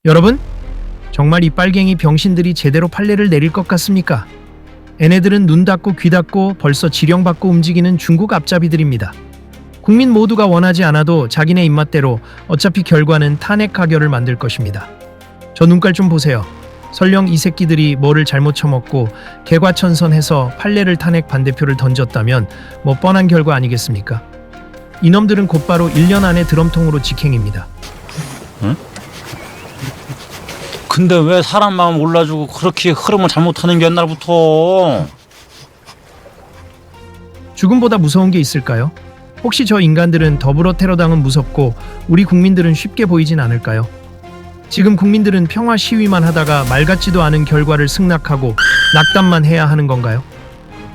여러분, 정말 이 빨갱이 병신들이 제대로 판례를 내릴 것 같습니까? 얘네들은 눈 닫고 귀 닫고 벌써 지령받고 움직이는 중국 앞잡이들입니다. 국민 모두가 원하지 않아도 자기네 입맛대로 어차피 결과는 탄핵 가결을 만들 것입니다. 저 눈깔 좀 보세요. 설령 이 새끼들이 뭐를 잘못 처먹고 개과천선해서 판례를 탄핵 반대표를 던졌다면 뭐 뻔한 결과 아니겠습니까? 이놈들은 곧바로 1년 안에 드럼통으로 직행입니다. 응? 근데 왜 사람 마음 몰라주고 그렇게 흐름을 잘못하는 게 옛날부터? 죽음보다 무서운 게 있을까요? 혹시 저 인간들은 더불어 테러당은 무섭고 우리 국민들은 쉽게 보이진 않을까요? 지금 국민들은 평화 시위만 하다가 말 같지도 않은 결과를 승낙하고 낙담만 해야 하는 건가요?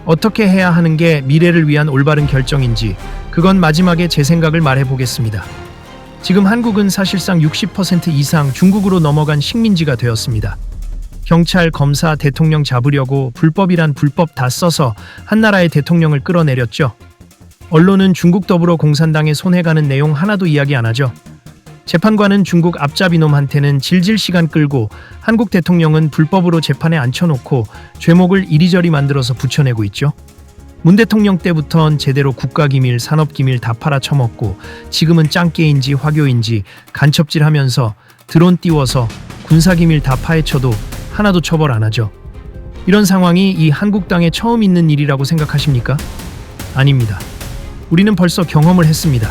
어떻게 해야 하는 게 미래를 위한 올바른 결정인지 그건 마지막에 제 생각을 말해보겠습니다. 지금 한국은 사실상 60% 이상 중국으로 넘어간 식민지가 되었습니다. 경찰, 검사, 대통령 잡으려고 불법이란 불법 다 써서 한 나라의 대통령을 끌어내렸죠. 언론은 중국 더불어공산당에 손해가는 내용 하나도 이야기 안 하죠. 재판관은 중국 앞잡이놈한테는 질질 시간 끌고 한국 대통령은 불법으로 재판에 앉혀놓고 죄목을 이리저리 만들어서 붙여내고 있죠. 문 대통령 때부턴 제대로 국가기밀, 산업기밀 다 팔아쳐먹고 지금은 짱깨인지 화교인지 간첩질하면서 드론 띄워서 군사기밀 다 파헤쳐도 하나도 처벌 안 하죠. 이런 상황이 이 한국 땅에 처음 있는 일이라고 생각하십니까? 아닙니다. 우리는 벌써 경험을 했습니다.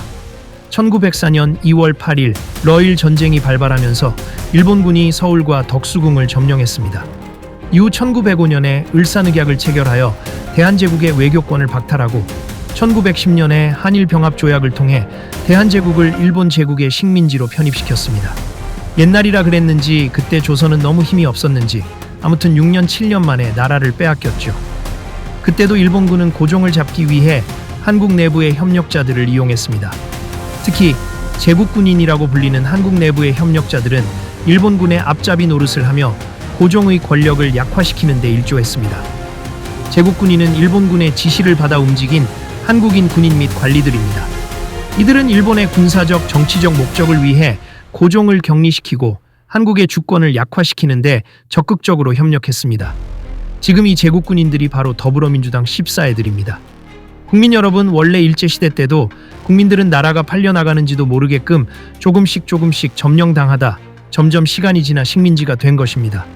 1904년 2월 8일 러일 전쟁이 발발하면서 일본군이 서울과 덕수궁을 점령했습니다. 이후 1905년에 을사늑약을 체결하여 대한제국의 외교권을 박탈하고 1910년에 한일병합조약을 통해 대한제국을 일본 제국의 식민지로 편입시켰습니다. 옛날이라 그랬는지 그때 조선은 너무 힘이 없었는지 아무튼 6년 7년 만에 나라를 빼앗겼죠. 그때도 일본군은 고종을 잡기 위해 한국 내부의 협력자들을 이용했습니다. 특히 제국군인이라고 불리는 한국 내부의 협력자들은 일본군의 앞잡이 노릇을 하며 고종의 권력을 약화시키는 데 일조했습니다. 제국군인은 일본군의 지시를 받아 움직인 한국인 군인 및 관리들입니다. 이들은 일본의 군사적, 정치적 목적을 위해 고종을 격리시키고 한국의 주권을 약화시키는 데 적극적으로 협력했습니다. 지금 이 제국군인들이 바로 더불어민주당 14애들입니다. 국민 여러분, 원래 일제시대 때도 국민들은 나라가 팔려나가는지도 모르게끔 조금씩 점령당하다 점점 시간이 지나 식민지가 된 것입니다.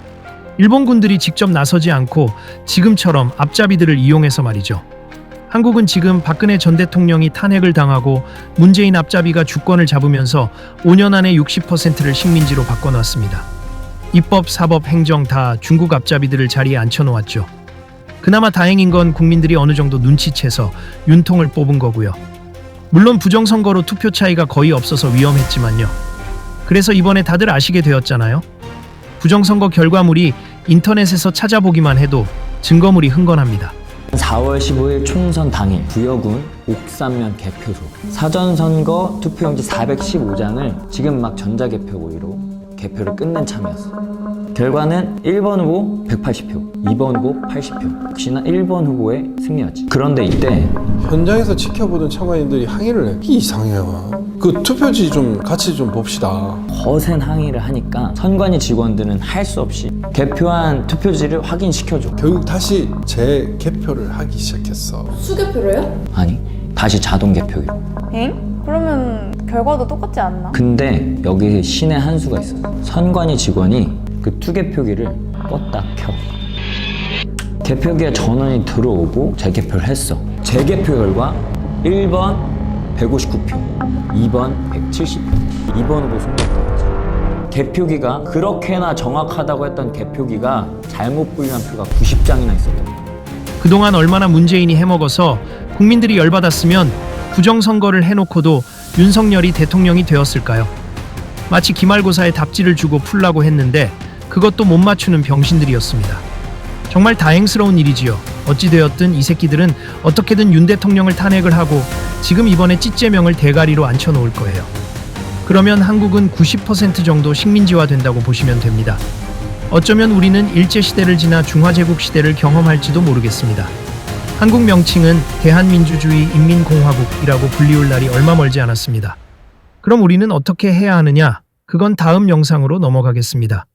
일본군들이 직접 나서지 않고 지금처럼 앞잡이들을 이용해서 말이죠. 한국은 지금 박근혜 전 대통령이 탄핵을 당하고 문재인 앞잡이가 주권을 잡으면서 5년 안에 60%를 식민지로 바꿔놨습니다. 입법, 사법, 행정 다 중국 앞잡이들을 자리에 앉혀놓았죠. 그나마 다행인 건 국민들이 어느 정도 눈치채서 윤통을 뽑은 거고요. 물론 부정선거로 투표 차이가 거의 없어서 위험했지만요. 그래서 이번에 다들 아시게 되었잖아요. 부정선거 결과물이 인터넷에서 찾아보기만 해도 증거물이 흥건합니다. 4월 15일 총선 당일 부여군 옥산면 개표소 사전선거 투표용지 415장을 지금 막 전자개표기로 개표를 끝낸 참이었어요. 결과는 1번 후보 180표, 2번 후보 80표. 역시나 1번 후보의 승리였지. 그런데 이때 현장에서 지켜보던 참관인들이 항의를 해. 이게 이상해요. 그 투표지 좀 같이 좀 봅시다. 거센 항의를 하니까 선관위 직원들은 할 수 없이 개표한 투표지를 확인시켜줘. 결국 다시 재개표를 하기 시작했어. 수개표로요? 아니, 다시 자동 개표기로. 엥? 그러면 결과도 똑같지 않나? 근데 여기 신의 한 수가 있어요. 선관위 직원이 그 투개표기를 껐다 켜. 개표기에 전원이 들어오고 재개표를 했어. 재개표 결과 1번 159표, 2번 170표, 2번 후보 승리했던 거지. 개표기가 그렇게나 정확하다고 했던 개표기가 잘못 분류한 표가 90장이나 있었던 거야. 그동안 얼마나 문재인이 해먹어서 국민들이 열받았으면 부정선거를 해놓고도 윤석열이 대통령이 되었을까요? 마치 기말고사에 답지를 주고 풀라고 했는데 그것도 못 맞추는 병신들이었습니다. 정말 다행스러운 일이지요. 어찌되었든 이 새끼들은 어떻게든 윤 대통령을 탄핵을 하고 지금 이번에 찌째명을 대가리로 앉혀놓을 거예요. 그러면 한국은 90% 정도 식민지화 된다고 보시면 됩니다. 어쩌면 우리는 일제시대를 지나 중화제국 시대를 경험할지도 모르겠습니다. 한국 명칭은 대한민주주의 인민공화국이라고 불리울 날이 얼마 멀지 않았습니다. 그럼 우리는 어떻게 해야 하느냐? 그건 다음 영상으로 넘어가겠습니다.